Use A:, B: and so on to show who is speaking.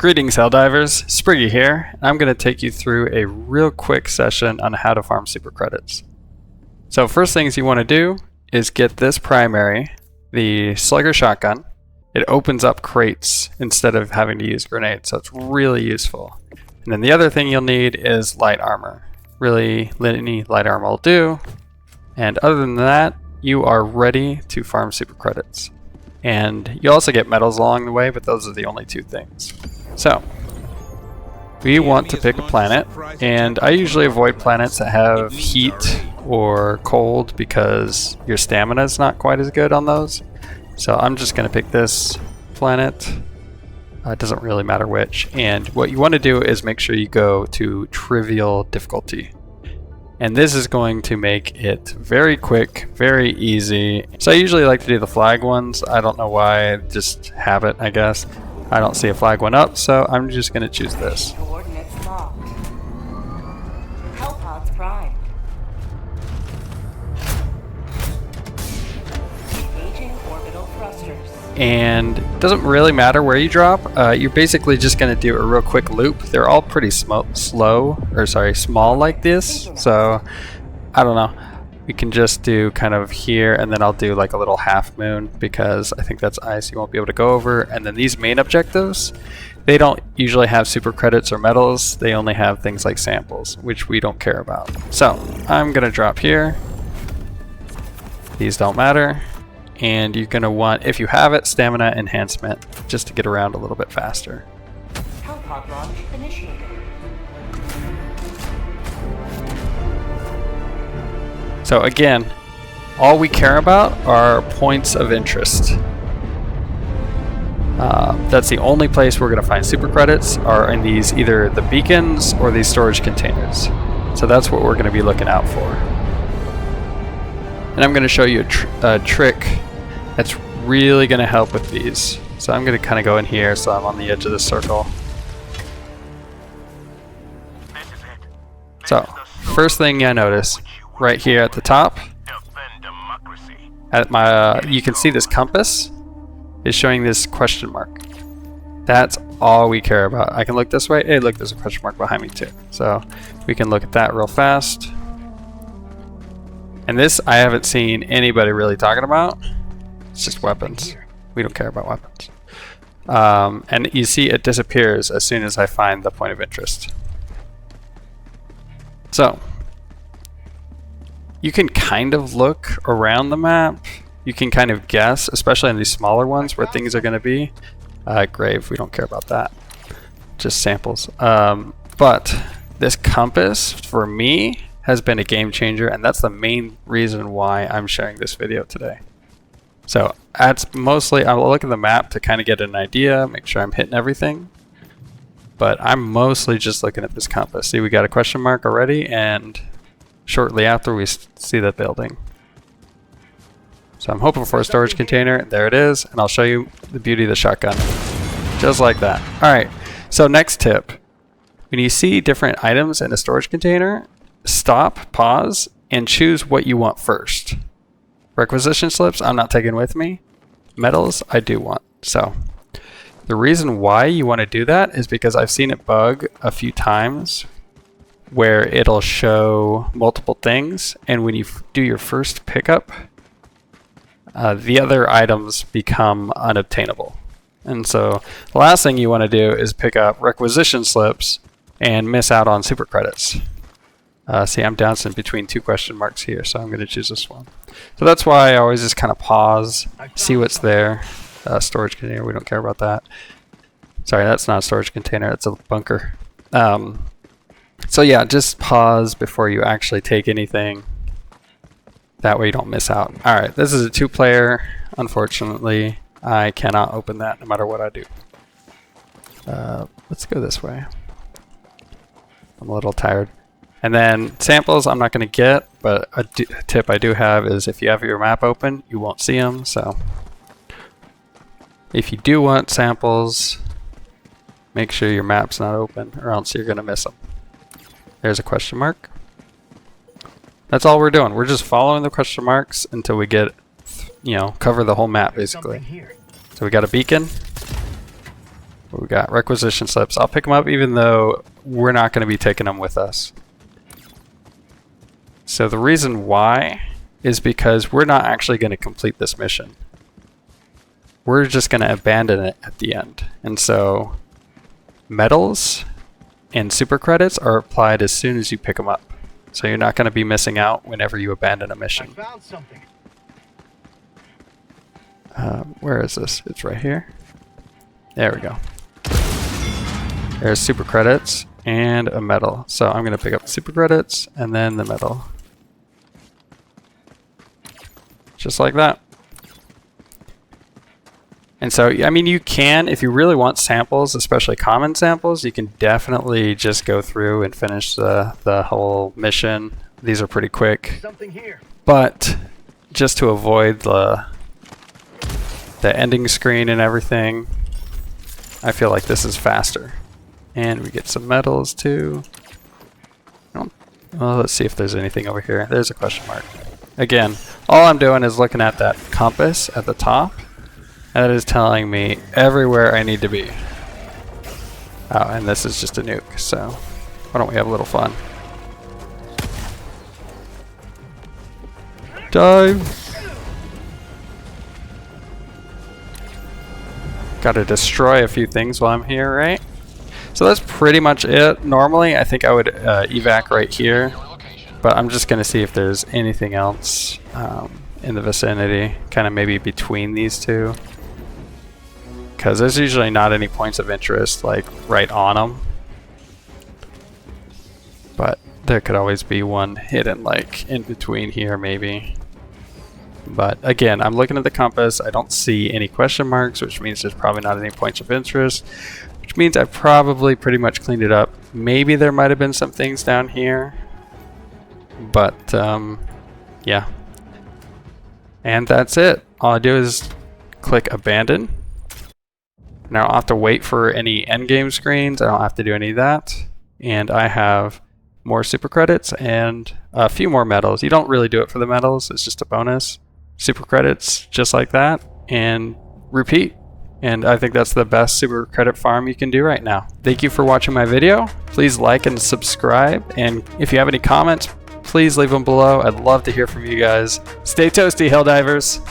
A: Greetings Helldivers, Spriggy here, and I'm going to take you through a real quick session on how to farm super credits. So first things you want to do is get this primary, the Slugger shotgun. It opens up crates instead of having to use grenades, so it's really useful. And then the other thing you'll need is light armor. Really, any light armor will do. And other than that, you are ready to farm super credits. And you also get medals along the way, but those are the only two things. So, we want to pick a planet, and I usually avoid planets that have heat or cold because your stamina is not quite as good on those. So I'm just going to pick this planet. It doesn't really matter which. And what you want to do is make sure you go to trivial difficulty. And this is going to make it very quick, very easy. So I usually like to do the flag ones. I don't know why, just habit, I guess. I don't see a flag one up, so I'm just going to choose this.
B: Coordinates locked. Hellpods prime. Engaging orbital thrusters.
A: And it doesn't really matter where you drop. You're basically just going to do a real quick loop. They're all pretty small like this. So I don't know. We can just do kind of here, and then I'll do like a little half moon because I think that's ice you won't be able to go over. And then these main objectives, they don't usually have super credits or medals. They only have things like samples, which we don't care about. So I'm going to drop here. These don't matter. And you're going to want, if you have it, stamina enhancement just to get around a little bit faster.
B: Hellpod launch initiated.
A: So again, all we care about are points of interest. That's the only place we're going to find super credits are in these, either the beacons or these storage containers. So that's what we're going to be looking out for. And I'm going to show you a trick that's really going to help with these. So I'm going to kind of go in here so I'm on the edge of the circle. So first thing I notice, right here at the top, at my you can see this compass is showing this question mark. That's all we care about. I can look this way. Hey, look, there's a question mark behind me too. So we can look at that real fast. And this I haven't seen anybody really talking about. It's just weapons. We don't care about weapons. And you see it disappears as soon as I find the point of interest. So you can kind of look around the map. You can kind of guess, especially in these smaller ones where things are going to be. Grave, we don't care about that. Just samples. But this compass, for me, has been a game changer, and that's the main reason why I'm sharing this video today. So that's mostly, I'll look at the map to kind of get an idea, make sure I'm hitting everything. But I'm mostly just looking at this compass. See, we got a question mark already, and shortly after we see that building. So I'm hoping for a storage container. There it is, and I'll show you the beauty of the shotgun. Just like that. Alright, so next tip. When you see different items in a storage container, stop, pause, and choose what you want first. Requisition slips, I'm not taking with me. Medals, I do want. So the reason why you want to do that is because I've seen it bug a few times where it'll show multiple things, and when you do your first pickup, the other items become unobtainable. And so the last thing you want to do is pick up requisition slips and miss out on super credits. See, I'm bouncing between two question marks here, so I'm going to choose this one. So that's why I always just kind of pause, see what's there. Storage container, we don't care about that. Sorry, that's not a storage container, it's a bunker. So yeah, just pause before you actually take anything. That way you don't miss out. Alright, this is a 2-player. Unfortunately, I cannot open that no matter what I do. Let's go this way. I'm a little tired. And then samples I'm not going to get, but a tip I do have is if you have your map open, you won't see them. So if you do want samples, make sure your map's not open or else you're going to miss them. There's a question mark. That's all we're doing. We're just following the question marks until we get, cover the whole map basically. So we got a beacon. We got requisition slips. I'll pick them up even though we're not going to be taking them with us. So the reason why is because we're not actually going to complete this mission. We're just going to abandon it at the end. And so medals and super credits are applied as soon as you pick them up. So you're not going to be missing out whenever you abandon a mission.
C: I found something.
A: Where is this? It's right here. There we go. There's super credits and a medal. So I'm going to pick up the super credits and then the medal. Just like that. And so, I mean, you can, if you really want samples, especially common samples, you can definitely just go through and finish the whole mission. These are pretty quick.
C: Something here.
A: But just to avoid the ending screen and everything, I feel like this is faster. And we get some medals too. Well, let's see if there's anything over here. There's a question mark. Again, all I'm doing is looking at that compass at the top. That is telling me everywhere I need to be. Oh, and this is just a nuke, so why don't we have a little fun? Dive! Gotta destroy a few things while I'm here, right? So that's pretty much it. Normally, I think I would evac right here, but I'm just gonna see if there's anything else in the vicinity, kind of maybe between these two. Because there's usually not any points of interest like right on them. But there could always be one hidden like in between here maybe. But again, I'm looking at the compass. I don't see any question marks, which means there's probably not any points of interest. Which means I probably pretty much cleaned it up. Maybe there might have been some things down here. But yeah. And that's it. All I do is click abandon. Now I don't have to wait for any endgame screens. I don't have to do any of that. And I have more super credits and a few more medals. You don't really do it for the medals. It's just a bonus. Super credits, just like that. And repeat. And I think that's the best super credit farm you can do right now. Thank you for watching my video. Please like and subscribe. And if you have any comments, please leave them below. I'd love to hear from you guys. Stay toasty, Helldivers.